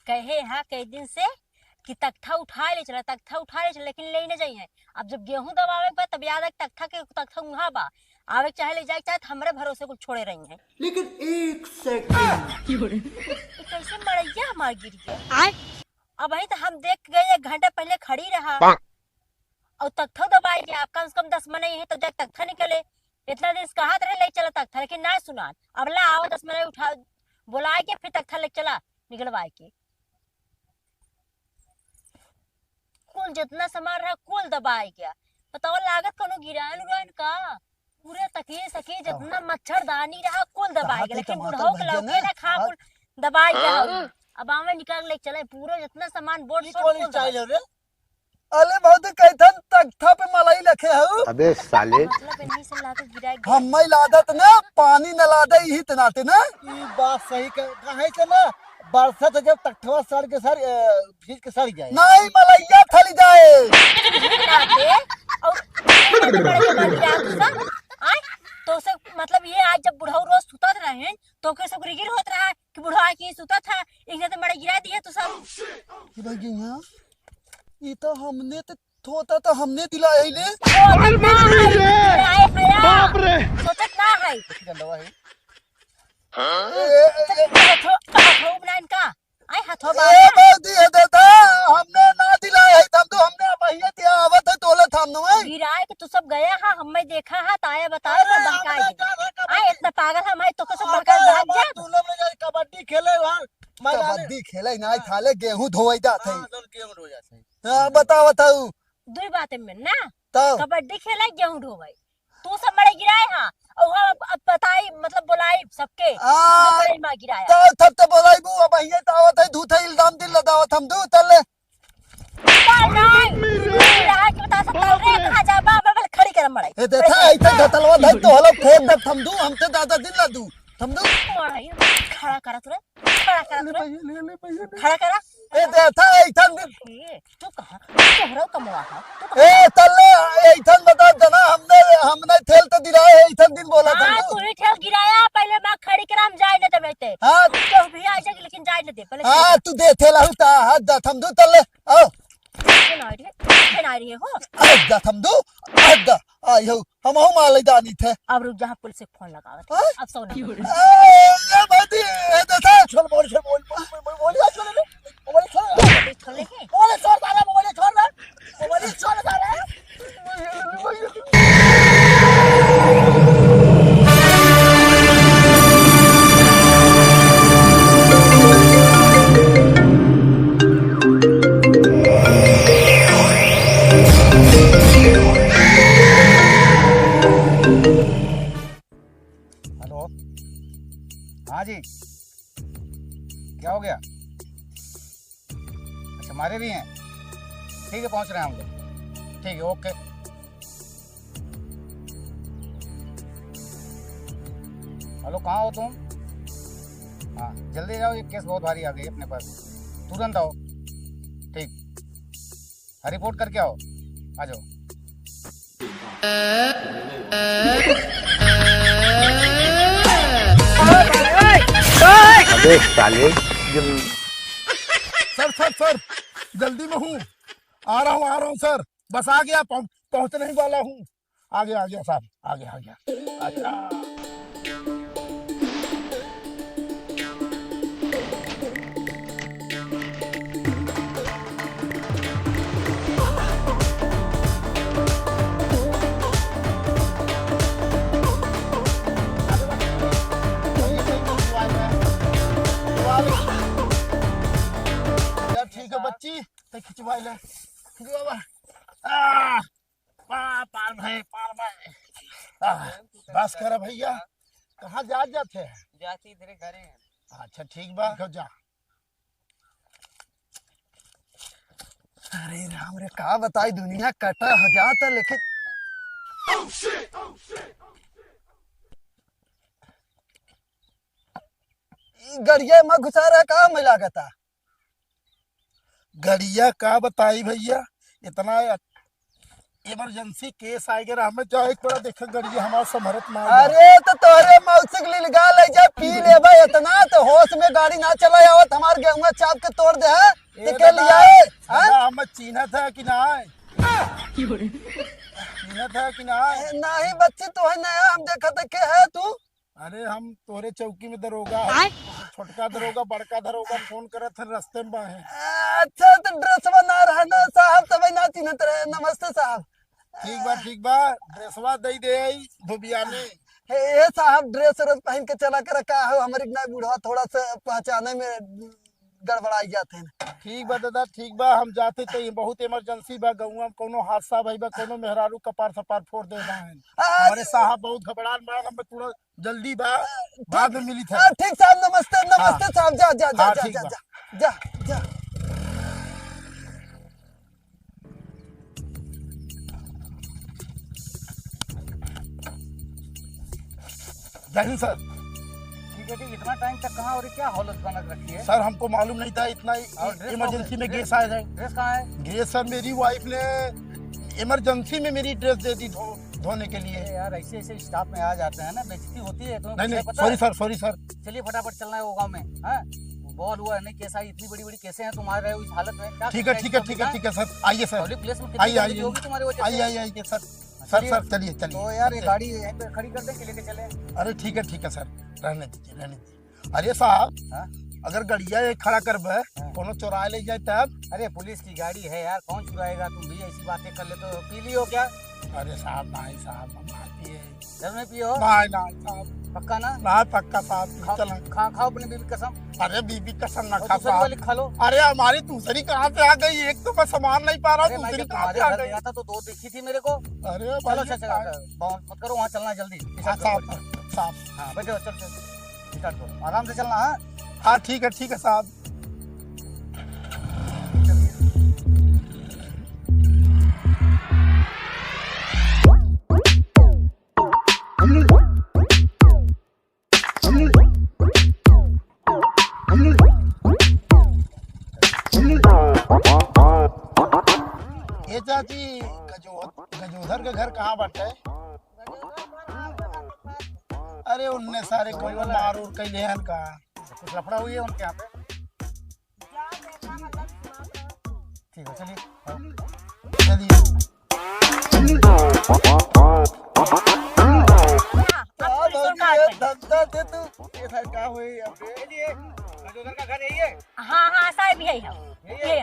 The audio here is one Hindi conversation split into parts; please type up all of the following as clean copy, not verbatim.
कहे हाँ कई दिन से कि तख्ता उठा ले चला, तख्ता उठा ले चला, लेकिन ले न जाइए। अब जब गेहूं दबावे पे तब याद है तख्ता उहाँ बा। आवे चाहे ले जाए चाहे हमरे भरोसे कुछ छोड़े रही है। लेकिन एक सेकंड कैसे मड़ैया हमार गिर गया। अब वही तो हम देख गए 1 घंटा पहले खड़ी रहा और तख्ता दबाई गया। आप कम से कम 10 मिनट है तो जब तख्ता निकले इतना दिन कहा रहे ले चला तख्ता, लेकिन ना सुना। अब ला आओ 10 मिनट उठा बुलाए के फिर तख्ता ले चला निकलवाए के। कुल जितना सामान रहा कुल दबाए गया। बताओ लागत कोनो गिरान उरान का पूरे तकिए सकिए जितना मच्छरदानी रहा कुल दबाए गया, लेकिन बुढ़ऊ के लौके ना खा कुल दबाए गया। अब आवे निकाल ले चले पूरा जितना सामान बोर्ड कौन स्टाइल है रे? अले बहुत कहथन तख्ता पे मलाई रखे हऊ। अबे साले मतलब इन्हीं से लाके गिराए गया। हम लादत ना पानी न लादे ही तनाते ना। ई बात सही कहे के ना बरसा तो जब तख्तवा सर के सर भीज के सर जाए नहीं मलैया थली जाए तो से मतलब ये आज जब बुढ़ऊ रोज सुता रहे तो के सब गिर होत रहा कि बुढ़वा की सुता था इने तो बड़ा गिरा दिया तो सब भैया ये तो हमने तो थोता तो हमने दिलाया ही ले बाप रे सोचत ना है गंदवा है हमने ना दिलाया है तब तो हमने भैया दिया आवत है तोले थामनो है गिराए कि तू सब गया है हमें देखा है ताया बताओ तो बहकाई आए इतना पागल है मैं तो सब बहका भाग जा। तू लोग ले कबड्डी खेले वहां कबड्डी खेले ना थाले गेहूं धोई जात है। गेहूं धो जात है। हां बताओ बताओ दुई बातें में ना तो कबड्डी खेला गेहूं ढोवाई तू सब बड़े गिराए हां और अब बताई मतलब बुलाई सबके बड़े मां गिराया तो तब तो बुलाई बू अब भैया दावत है धूत है इल्जाम दिल दावत हम दू तले गिराए के बता सकता रे कहां जा बाबा खड़ी कर मड़ाई ए देखा ऐसे गतलवा धर तो हलो खेत दे थम दू हमसे दादा दिन ला दू थम दू खड़ा करा तुरे खड़ा करा तुरे खड़ा करा ए देखा ऐठन दिन तू कहां तोहरा कमवा है ए तले ऐठन बता जना हमने थेल तो दिलाए ऐठन दिन बोला था तू ही ठेल गिराया पहले मैं खड़ी कराम जाए न देते हां तो भी आ जाए लेकिन जाए न दे पहले हां तू दे थेला हुता हाथ दा थम दू तले आओ रही हो दा थम दू हाथ दा आयो हम हो माले दानी थे अब रुक जा पुलिस से फोन लगावे अब सो नहीं ए बाती ए देखा छोड़ बोल छोड़ हेलो हाँ जी क्या हो गया? अच्छा हमारे भी हैं ठीक है पहुंच रहे हैं हम लोग ठीक है ओके। हेलो कहाँ हो तुम? हाँ जल्दी जाओ ये केस बहुत भारी आ गई अपने पास तुरंत आओ ठीक रिपोर्ट करके आओ आ जाओ। अबे साले सर जल्दी में हूँ आ रहा हूँ सर बस आ गया पहुँचने ही वाला हूँ आ गया सर आ गया अच्छा ठीक है बच्ची तो खिंचवाई ले पार भाई बस कर भैया कहाँ जाते हैं जाती इधर घरे हैं। अच्छा ठीक बा जा। अरे राम रे का बताई दुनिया कटा हो जाता लेकिन गड़िया में घुसा रहा कहा मिला था गड़िया का बताई भैया इतना इमरजेंसी केस आ गया हमें जाए थोड़ा देखा गड़िया हमारा समरत मार अरे तो तोहरे मौसिक लिलगा ले जा पी लेबे इतना तो होश में गाड़ी ना चला आवत हमार गेहुआ चाप के तोड़ दे है ए तो के लिया है दादा हमें चिन्हत है कि ना चिन्हत है कि ना नहीं बच्ची तो है नया हम देखा थे के है तू अरे हम तोरे चौकी में दरोगा छोटका दरोगा बड़का दरोगा फोन करत है रास्ते में बाहे अच्छा तो ड्रेस बना रहना साहब तब ना चिन्हत रहे नमस्ते साहब ठीक बा ड्रेसवा दे दे धोबिया ने हे साहब ड्रेस व्रेस पहन के चला कर का हो हमारी ना बूढ़ा थोड़ा सा पहचाने में गड़बड़ाई जाते हैं ठीक बा दादा ठीक बा हम जाते तो ये बहुत इमरजेंसी बा गौवा में कोनो हादसा भई बा कोनो मेहरारू कपार सपार फोड़ दे बाहन हमारे साहब बहुत घबरान बा हम थोड़ा जल्दी बा बाद में मिली था ठीक साहब नमस्ते नमस्ते साहब जा जा जा हाँ, जा ठीक जा बा। जा जा जा जय हिंद सर ठीक है ठीक, इतना टाइम तक कहाँ और क्या हालत बना के रखी है? सर हमको मालूम नहीं था इतना और ड्रेस इमरजेंसी में ड्रेस- गैस आया है ड्रेस कहाँ है? ग्रेस सर मेरी वाइफ ने इमरजेंसी में मेरी ड्रेस दे दी धोने के लिए अरे यार ऐसे ऐसे स्टाफ में आ जाते हैं ना बेइज्जती होती है तुम्हें नहीं कुछ पता नहीं है? सॉरी सर चलिए फटाफट चलना है वो गाँव में हाँ बॉल हुआ है नहीं केस आई इतनी बड़ी बड़ी केसें हैं तुम आ रहे हो इस हालत में क्या ठीक है करना ठीक है इस ठीक है public, ठीक है सर आइए सर पब्लिक प्लेस में आइए, कितनी आइए। गंदगी होगी तुम्हारी वजह आइए से आइए आइए सर सर चलिए। सर चलिए तो यार ये चलिए गाड़ी यहीं पे खड़ी कर दें कि लेके चले अरे ठीक है सर रहने दीजिए अरे साहब हाँ? अगर गड़िया ये खड़ा करबे कोनो चोरा ले जाए तब अरे पुलिस की गाड़ी है यार कौन चुराएगा तुम भी ऐसी बातें कर ले तो पी लियो क्या अरे साहब नहीं साहब हम ना पिए घर में पियो नहीं नहीं साहब पक्का ना ना पक्का साहब चल खाओ अपनी बीवी कसम अरे बीबी कसम ना और खा दूसरी वाली साहब खा लो अरे हमारी दूसरी कहाँ से आ गई एक तो मैं सामान नहीं पा रहा अरे हूँ मैं दूसरी जब कहाँ तुम्हारे से आ घर गई गया था तो दो दिखी थी मेरे को अरे चलो भाई, अच्छा अच्छा मत करो वहाँ चलना जल्दी हाँ, स्टार्ट करो साहब बढ़िया। साहब हाँ बैठो चल चल स्टार्ट करो आराम से चलना हाँ हाँ ठीक है साहब ये चाची गजोधर का घर कहाँ बाटे अरे उनने सारे कोई मार उर कैले हन का कुछ लफड़ा हुई है उनके यहाँ पे ठीक है चलिए हाँ। चलिए अब पुलिस और कार में। धंधा दे तू ये साइड का हुई अपने चलिए गजोदर का घर यही है हाँ हाँ साहब यही है यही है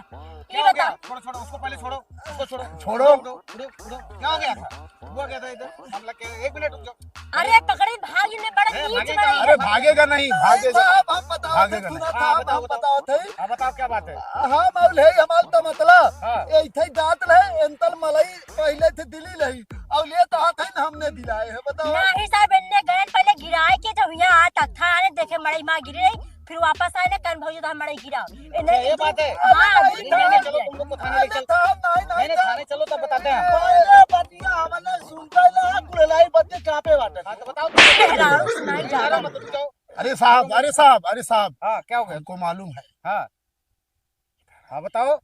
ये क्या हो गया? बताओ छोड़ो उसको पहले छोड़ो उसको छोड़ो छोड़ो। उड़ो क्या हो गया था हुआ क्या था इधर मामला क्या एक मिनट रुक जाओ अरे पकड़े भागी में बड़ा अरे, नीच भागेगा। बड़ी अरे भागेगा नहीं भागेगा साहब हम बताओ भागेगा सुना नहीं। था हाँ, हम बताओ, बताओ थे अब बताओ क्या बात है हम अब ले हमार तो मतलब हाँ। ऐथे जात रहे एंतल मलई पहले से दिली रही और ले तो आते हैं हमने दिलाए है बताओ नहीं साहब इनने गए पहले गिराए के जब यहाँ तक था आने देखे मड़ई माँ गिरी रही फिर वापस आए ना कन भौजी तो हम मड़ई गिरा अच्छा, ये बात है हाँ नहीं, गिरने में चलो गिरा। तुम लोग को थाने ले चल नहीं नहीं नहीं थाने चलो तब बताते हैं पहले बतिया हमने सुन पहले कुललाई बत्ती कहां पे बाटे हाँ तो बताओ मेहरारू सुनाई जा रहा। मत रुक जाओ अरे साहब हाँ क्या हो गया हमको मालूम है हाँ हाँ बताओ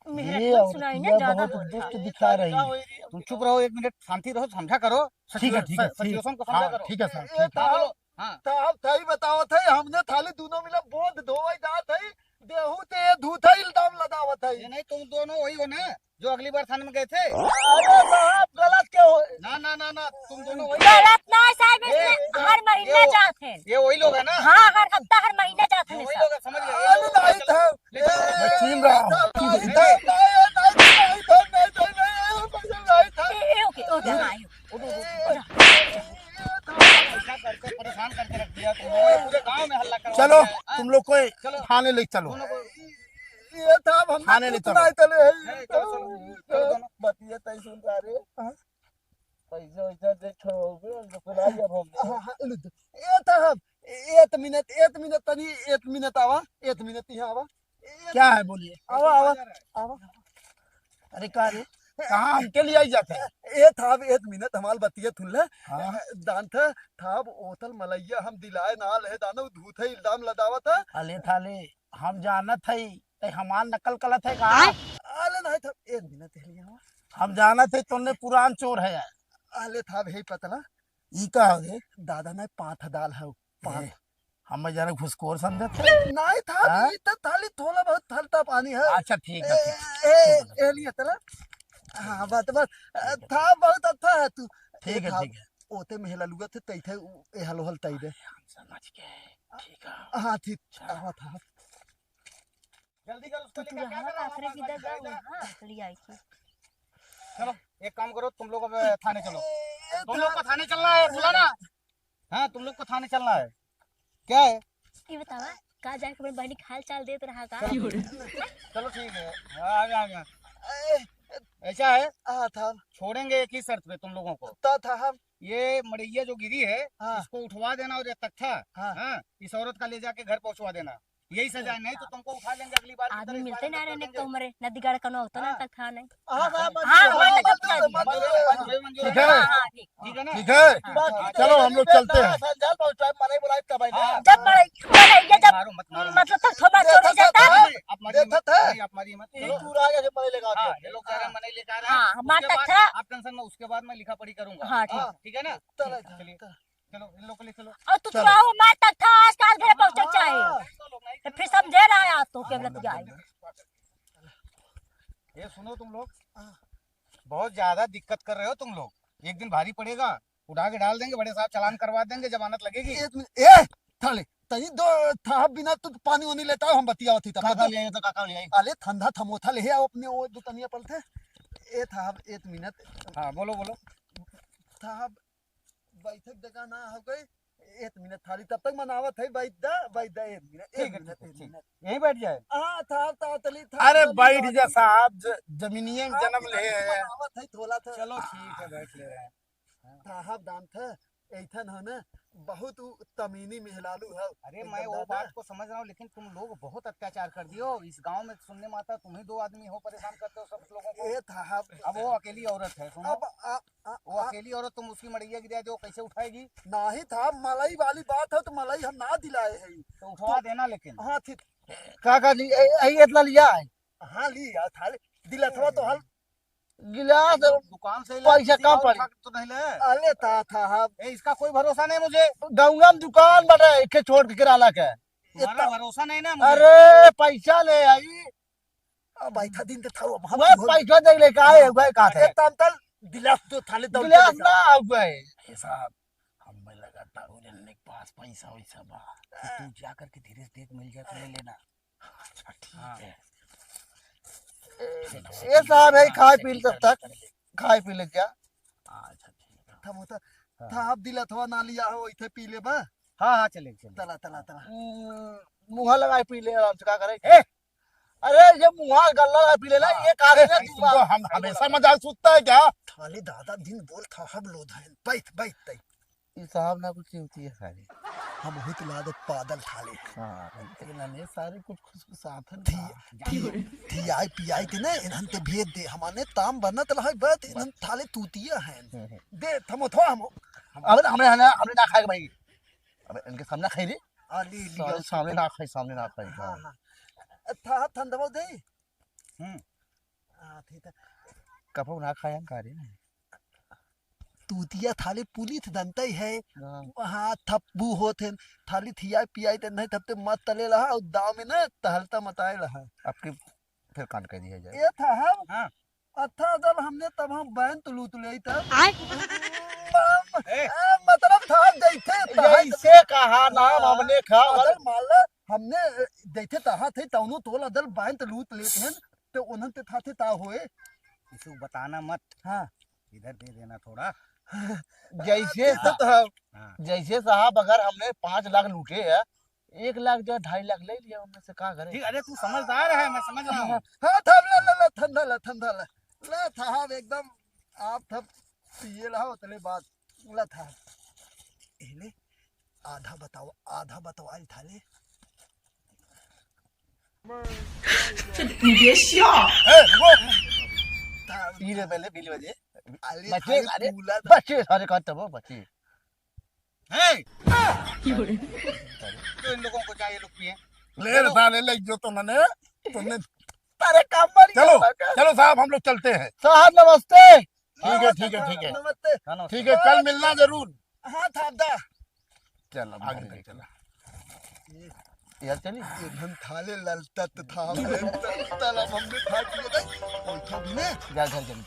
मेहरारू सुनाई ना ज्यादा बहुत बोल रहा। दुष्ट दिखा रही है तुम चुप रहो एक मिनट शांति रहो समझा करो ठीक है सिचुएशन को समझा हाँ करो ठीक है सर ए, ठीक है हाँ बोलो हाँ तो अब थई बताओ थे हमने थाली दोनों मिला बोध धोई जात है देहू ते धूथा इल्जाम लगावत है ये नहीं तुम दोनों वही हो ना जो अगली बार थाने में गए थे अरे साहब गलत क्यों हो ना ना ना ना तुम दोनों वही गलत ना साहब ये- इसमें हर महीने ये- जाते हैं ये वही लोग है ना हाँ हर हफ्ता हर महीने जाते ये हैं वही साहब। लोग है समझ गए ये अरे लोग- नहीं था मैं चीन रहा हूँ ओके हाँ ऐसा करके परेशान करके रख दिया तुम लोगों ने पूरे गांव में हल्ला करवा चलो दिया है। तुम लोग को चलो। थाने ले चलो दोनों को ये था हम थाने ले चलो। चले है, चलो, चलो दोनों। बतिया तई सुन रहा रे पैसा वैसा दे छोड़ोगे बुलाई अब हम ये था हम एक मिनट तनी एक मिनट आवा एक मिनट यहाँ आवा क्या है बोलिए आवा आवा आवा अरे का रे कहाँ हमके लिए आई जाते हैं ये था एक मिनट हमाल बतिया थुल्ले हाँ। दान था ओतल मलैया हम दिलाए नाल है दानो धूथे इल्जाम लदावा था अले थाले हम जानत है ते हमार नकल कलत है का अरे नहीं था एक मिनट है यहाँ हम जाना थे तुमने पुरान चोर है यार। अले था भाई पतला ई का हो गए दादा ने पाँच दाल है पाँच हम जरा घुसखोर समझे थे। नहीं था हाँ? ये तो थाली थोड़ा बहुत थलता पानी है अच्छा ठीक है ए लिए तला हाँ बात बस था बहुत अच्छा है तू ठीक है ठीक है ओते मेहला लुगा थे तई थे ए हलो हल तई दे समझ गए ठीक है। हाँ ठीक हाँ था जल्दी कर उसको तो तू लेकर क्या रहा कर रहा आखिर है? किधर जाऊँ हाँ चली आई थी चलो एक काम करो तुम लोग अब थाने चलो। तुम लोग को थाने चलना है बोला ना। हाँ तुम लोग को थाने चलना है। क्या है? ये बतावा कहाँ जाके अपनी बहनी हाल चाल देते रहा का चलो ठीक है। हाँ, आ गया आ गया। ऐसा है हाँ था छोड़ेंगे एक ही शर्त पे तुम लोगों को। तो था हम ये मड़ैया जो गिरी है हाँ। इसको उठवा देना और ये तख्ता हाँ। हाँ इस औरत का ले जाके घर पहुंचवा देना। यही सजा है, नहीं तो तुमको उठा लेंगे अगली बार की आदमी तरह इस मिलते बार ना में रहने कर तो देंगे। हमारे नदी गाड़ कनो होता ना हाँ। तक था नहीं हाँ हाँ हाँ, हाँ, ठीक है हाँ ठीक ठीक है ना। ठीक है चलो हम लोग चलते हैं। संजाल बहुत टाइम मने बुलाए तब आई हाँ। जब ये जब मारो मत मारो मत। मतलब तक थोड़ा चोरी जाता है आप मारिए मत। देखा था? नहीं, आप मारिए मत। चलो तू आ गया मने लगा हाँ ये लोग जा रहे हैं मने लेकर आ रहे हैं। हाँ, हमारा उसके बाद तख्ता। आप टेंशन में उसके बाद मैं लिखा पढ़ी करूंगा। हाँ ठीक ठीक है ना। चलो चलिए चलो इन लोग को ले चलो। और तू आओ मार तक था आज काल घर पहुंचना चाहिए तो फिर समझे रहा है आप तो के लग जाए ये सुनो तुम लोग बहुत ज्यादा दिक्कत कर रहे हो तुम लोग। एक दिन भारी पड़ेगा उठा के डाल देंगे बड़े साहब चालान करवा देंगे जमानत लगेगी। ए थाले तनी दो था बिना तू पानी वानी लेता हो हम बतिया थी तब काका ले आए तो काका ले आए। अले ठंडा थमोथा ले आओ अपने वो दो तनिया पलथे ए था एक मिनट हाँ बोलो बोलो। था बैठक जगह ना हो गई एक मिनट थाली तब तक मनावत है बैठ दा एक मिनट ठीक है ठीक है यहीं बैठ जाए। हाँ था तली था अरे बैठ जा साहब जमीनिये में जन्म ले हैं। मनावत है थोड़ा था चलो ठीक है बैठ ले रहे हैं। साहब दाम था ऐठन है ना बहुत तमीनी मेहलालू है अरे मैं वो बात को समझ रहा हूँ लेकिन तुम लोग बहुत अत्याचार कर दियो। इस गांव में सुनने में आता तुम ही दो आदमी हो परेशान करते हो सब लोगों को। ए था अब वो अकेली औरत है सुनो। अब वो अकेली औरत तुम उसकी मड़ैया गिरा दो कैसे उठाएगी। नहीं था मलाई वाली बात है तो मलाई हम ना दिलाए है तो उठवा देना लेकिन। हाँ ठीक काका जी यही इतना लिया है हाँ लिया था दिला था तो हल गिलास दुकान से ले, पैसा किसी कम और पड़ी। उठा के तो नहीं ले। अले था ए, इसका कोई भरोसा नहीं मुझे। गंगा में दुकान बटे एक छोड़ के किराना के। तुम्हारा भरोसा नहीं ना मुझे। अरे पैसा ले आई बैठा दिन तो था वह पैसा दे ले का है वह का है तल दिला तो थाले दौड़ गिलास ना आ गए साहब हम लगातार हो जाने के पास पैसा वैसा बा तू जा करके धीरे से देख मिल जाए तो ले लेना। अच्छा ठीक है। ये साहब है खाए पी तब तक खाए पी ले क्या। अच्छा ठीक है। था होता था अब दिला थवा ना लिया हो इथे पी ले बा हाँ हाँ चले चले। तला मुँह लगाए पी ले आराम से क्या करे। अरे ये मुँह गल्ला लगा पी लेना ये का है तुमको हम हमेशा मजाक सूझता है क्या। थाले दादा दिन बोल था हम लोध है बैठ बैठ तई ये साहब ना कुछ होती है सारी। हम बहुत लादत पादल थाले हाँ ये सारे कुछ खुश साथ थी आई पी आई के ना इन्हन ते भेज दे हमारे ताम बनत रहा बत इन्हन थाले तूतिया हैं दे थमो थो हम अब हमने हमने ना खाएगा भाई। अब इनके सामने खाई रे आली लिया सामने ना खाई सामने ना खाई। हाँ हाँ था ठंडवा दे हाँ ठीक है कपो ना खाया का रे तूतिया थाले पुलिस दंतई है हाँ थप्बू होते थाली थिया पियाई ते नहीं थपते मत तले रहा और दाव में ना टहलता मताए रहा आपके फिर कान कर दिया जाए। ये था हम हाँ। अच्छा जब हमने तब हम बैन तुलू तुले तब ए। मतलब था देखे ऐसे कहा नाम हमने खा अदल माला हमने देखे तहा थे तौनो तोल अदल बैन तुलू लेते हैं तो उन्हन ते था थे ता होए किसी को बताना मत। हाँ इधर दे देना थोड़ा। जैसे हाँ। जैसे साहब अगर हमने 5 लाख लूटे है 1 लाख जो 2.5 लाख ले लिया उनमें से कहा करे। ठीक अरे तू समझदार है मैं समझ रहा हूँ। हाँ था ला ठंडा ला था एकदम आप थप पिए रहा उतले बात ला था एले आधा बताओ आई थाले 你别笑。 पीले पहले पीले बजे अरे बच्चे थाले अरे पूला था बच्चे सारे कहते वो बच्चे तो इन लोगों को चाहिए लोग पिए। ले रे साले ले जो तुमने तारे काम पर चलो चलो साहब, हम लोग चलते हैं। साहब नमस्ते। ठीक है ठीक है ठीक है नमस्ते। ठीक है, कल मिलना जरूर। हाँ थापदा। चल अब आगे आगे तक चला। यार चली एकदम थाले ललतत था तला हमने खा लिया था। ओठो भी ने जा घर चल।